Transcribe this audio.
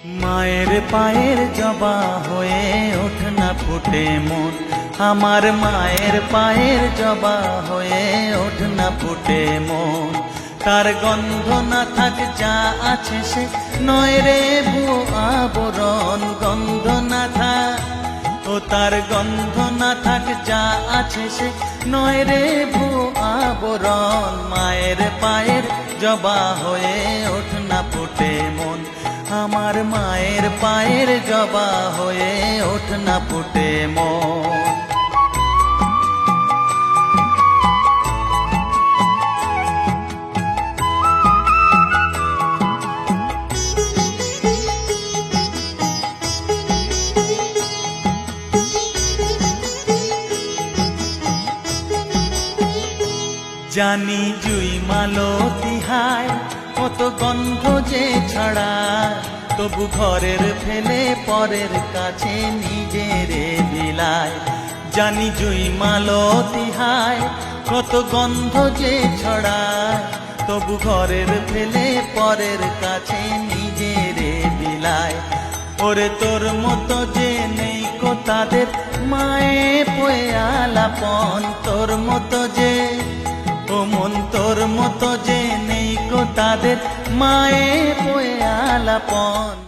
মায়ের পায়ের জবা হয়ে ওঠ না ফুটে মন, আমার মায়ের পায়ের জবা হয়ে ওঠ না ফুটে মন। তার গন্ধ না থাক যা আছে সে নয় রে ভুয়ো আবরণ, গন্ধ না থাক ও তার গন্ধ না থাক যা আছে সে নয় রে ভুয়ো আবরণ। মায়ের পায়ের জবা হয়ে ওঠ না ফুটে মন, আমার মায়ের পায়ের জবা হয়ে ওঠ না ফুটে মন। জানি জুই মালতী হায় কত গন্ধ যে ছড়ায়, তবু ঘরের ফেলে পরের কাছে নিজের বিলায়। জানি জুই মালতী হায় কত গন্ধ যে ছড়ায়, তবু ঘরের ফেলে পরের কাছে নিজের বিলায়। ওরে তোর মতো যে নেই কো তাদের মায়ে পয়ে আলাপন, তোর মতো যে ও মন তোর মতো যে নেই কো তাদের মায়ে পয়ে আলাপন।